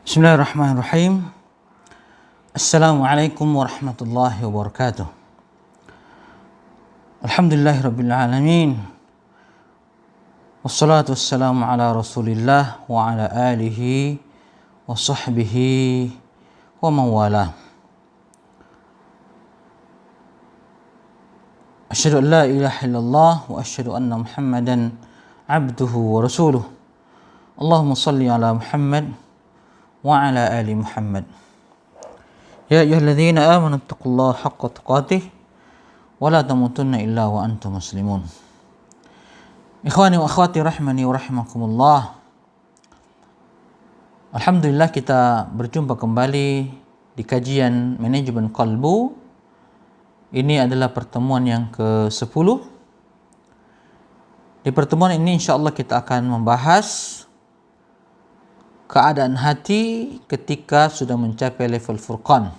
Bismillahirrahmanirrahim. Assalamualaikum warahmatullahi wabarakatuh. Alhamdulillahirabbil alamin. Wassalatu wassalamu ala Rasulillah wa ala alihi wa sahbihi wa man wala. Asyhadu an la ilaha illallah wa asyhadu anna Muhammadan abduhu wa rasuluh. Allahumma salli ala Muhammad wa ala ali Muhammad. Ya ayyuhalladzina amanu taqullaha haqqa tuqatih wa la tamutunna illa wa antum muslimun. Ikhwani wa akhwati rahimani wa rahimakumullah. Alhamdulillah kita berjumpa kembali di kajian manajemen qalbu. Ini adalah pertemuan yang ke-10. Di pertemuan ini insyaallah kita akan membahas keadaan hati ketika sudah mencapai level furqan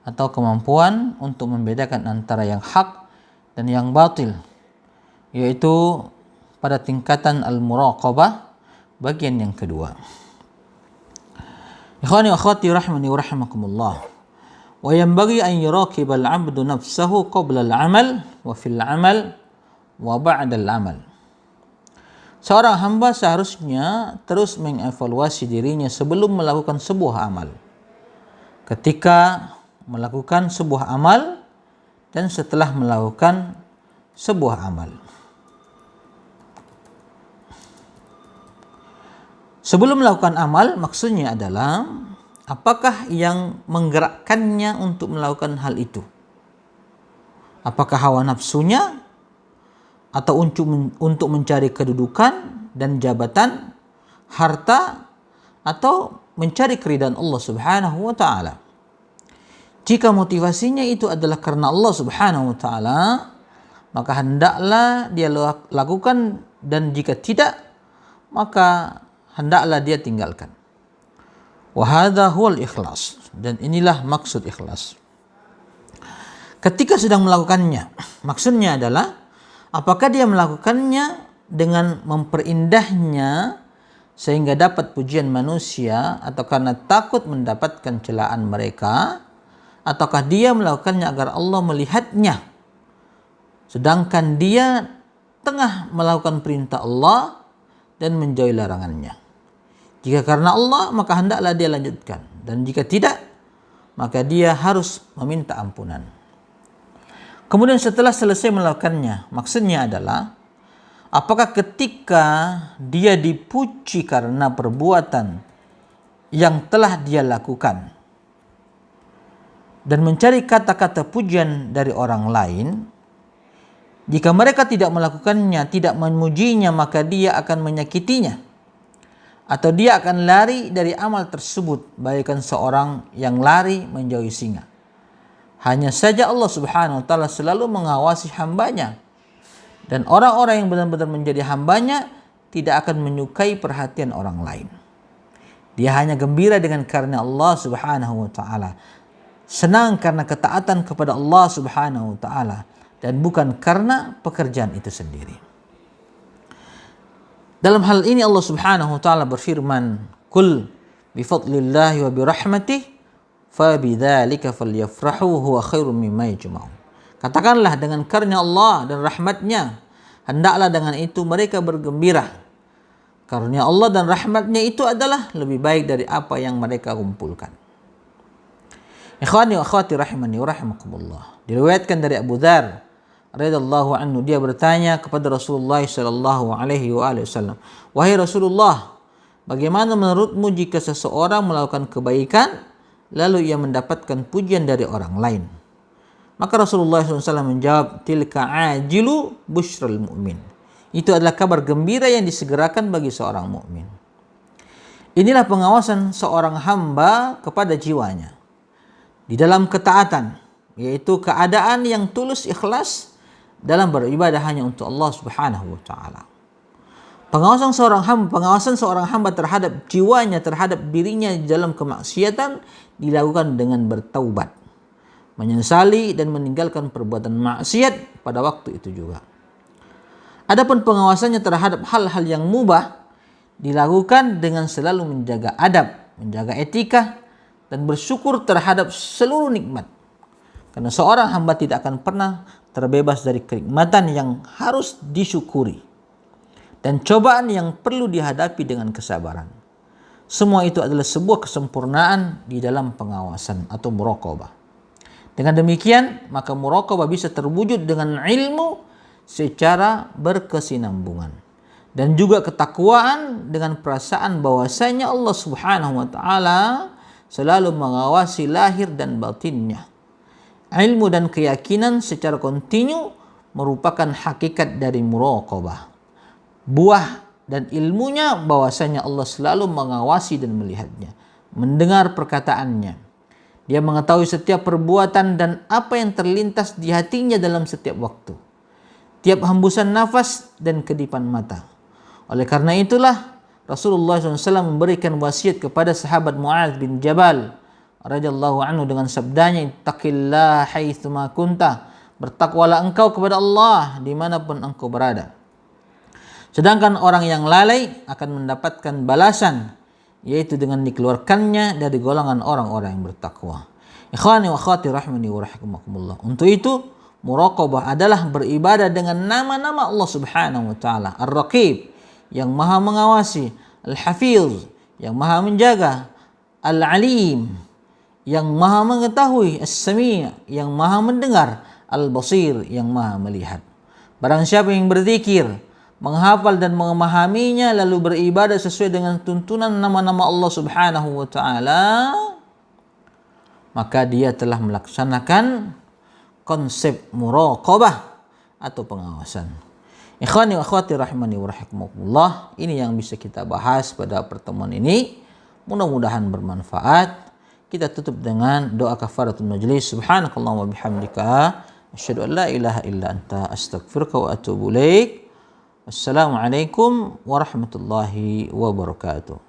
atau kemampuan untuk membedakan antara yang hak dan yang batil, yaitu pada tingkatan al-muraqabah bagian yang kedua. Ikhwani wa akhwati rahimani wa rahimakumullah. Wa yanbaghi an yuraqibal 'abdu nafsahu qabla al-'amal wa fil 'amal wa ba'da al-'amal. Seorang hamba seharusnya terus mengevaluasi dirinya sebelum melakukan sebuah amal, ketika melakukan sebuah amal, dan setelah melakukan sebuah amal. Sebelum melakukan amal maksudnya adalah apakah yang menggerakkannya untuk melakukan hal itu? Apakah hawa nafsunya, atau untuk mencari kedudukan dan jabatan, harta, atau mencari keridhaan Allah Subhanahu wa taala. Jika motivasinya itu adalah karena Allah Subhanahu wa taala, maka hendaklah dia lakukan, dan jika tidak, maka hendaklah dia tinggalkan. Wa hadza huwal ikhlas, dan inilah maksud ikhlas. Ketika sedang melakukannya, maksudnya adalah apakah dia melakukannya dengan memperindahnya sehingga dapat pujian manusia, atau karena takut mendapatkan celaan mereka, ataukah dia melakukannya agar Allah melihatnya sedangkan dia tengah melakukan perintah Allah dan menjauhi larangannya. Jika karena Allah, maka hendaklah dia lanjutkan, dan jika tidak, maka dia harus meminta ampunan. Kemudian setelah selesai melakukannya, maksudnya adalah apakah ketika dia dipuji karena perbuatan yang telah dia lakukan dan mencari kata-kata pujian dari orang lain, jika mereka tidak melakukannya, tidak memujinya, maka dia akan menyakitinya, atau dia akan lari dari amal tersebut bagaikan seorang yang lari menjauhi singa. Hanya saja Allah Subhanahu wa taala selalu mengawasi hambanya, dan orang-orang yang benar-benar menjadi hambanya tidak akan menyukai perhatian orang lain. Dia hanya gembira dengan karena Allah Subhanahu wa taala, senang karena ketaatan kepada Allah Subhanahu wa taala, dan bukan karena pekerjaan itu sendiri. Dalam hal ini Allah Subhanahu wa taala berfirman, "Qul bi fadlillahi wa bi rahmatihi fabidzalika falyafrahu huwa khairum mimma yajma'un." Katakanlah, dengan karunia Allah dan rahmatnya, hendaklah dengan itu mereka bergembira. Karunia Allah dan rahmatnya itu adalah lebih baik dari apa yang mereka kumpulkan. Ikhwani wa akhwati rahimani wa rahimakumullah. Diriwayatkan dari Abu Dzar radhiyallahu anhu, dia bertanya kepada Rasulullah sallallahu alaihi wasallam, "Wahai Rasulullah, bagaimana menurutmu jika seseorang melakukan kebaikan lalu ia mendapatkan pujian dari orang lain?" Maka Rasulullah SAW menjawab, "Tilka ajilu busyral mu'min." Itu adalah kabar gembira yang disegerakan bagi seorang mukmin. Inilah pengawasan seorang hamba kepada jiwanya di dalam ketaatan, yaitu keadaan yang tulus ikhlas dalam beribadah hanya untuk Allah Subhanahu wa taala. Pengawasan seorang hamba terhadap jiwanya, terhadap dirinya di dalam kemaksiatan dilakukan dengan bertaubat, menyesali dan meninggalkan perbuatan maksiat pada waktu itu juga. Adapun pengawasannya terhadap hal-hal yang mubah dilakukan dengan selalu menjaga adab menjaga etika, dan bersyukur terhadap seluruh nikmat. Karena seorang hamba tidak akan pernah terbebas dari kenikmatan yang harus disyukuri dan cobaan yang perlu dihadapi dengan kesabaran. Semua itu adalah sebuah kesempurnaan di dalam pengawasan atau muraqabah. Dengan demikian, maka muraqabah bisa terwujud dengan ilmu secara berkesinambungan dan juga ketakwaan dengan perasaan bahwasanya Allah Subhanahu wa taala selalu mengawasi lahir dan batinnya. Ilmu dan keyakinan secara kontinu merupakan hakikat dari muraqabah. Buah dan ilmunya bahwasanya Allah selalu mengawasi dan melihatnya, mendengar perkataannya. Dia mengetahui setiap perbuatan dan apa yang terlintas di hatinya dalam setiap waktu, tiap hembusan nafas dan kedipan mata. Oleh karena itulah Rasulullah SAW memberikan wasiat kepada sahabat Mu'adz bin Jabal radhiyallahu anhu dengan sabdanya, ittaqillaha haitsuma kunta, bertakwalah engkau kepada Allah dimanapun engkau berada. Sedangkan orang yang lalai akan mendapatkan balasan, yaitu dengan dikeluarkannya dari golongan orang-orang yang bertakwa. Ikhwani wa akhwati rahimani wa rahimakumullah. Untuk itu, muraqabah adalah beribadah dengan nama-nama Allah Subhanahu wa taala. Ar-Raqib, yang Maha mengawasi, Al-Hafiz, yang Maha menjaga, Al-Alim, yang Maha mengetahui, As-Sami', yang Maha mendengar, Al-Basir, yang Maha melihat. Barang siapa yang berzikir, menghafal dan memahaminya lalu beribadah sesuai dengan tuntunan nama-nama Allah Subhanahu wa taala, maka dia telah melaksanakan konsep muraqabah atau pengawasan. Ikhwani wa akhwati rahimani wa rahimakumullah, ini yang bisa kita bahas pada pertemuan ini. Mudah-mudahan bermanfaat. Kita tutup dengan doa kafaratul majlis. Subhanakallahumma wa bihamdika asyhadu an la ilaha illa anta astaghfiruka wa atubu ilaik. Assalamualaikum warahmatullahi wabarakatuh.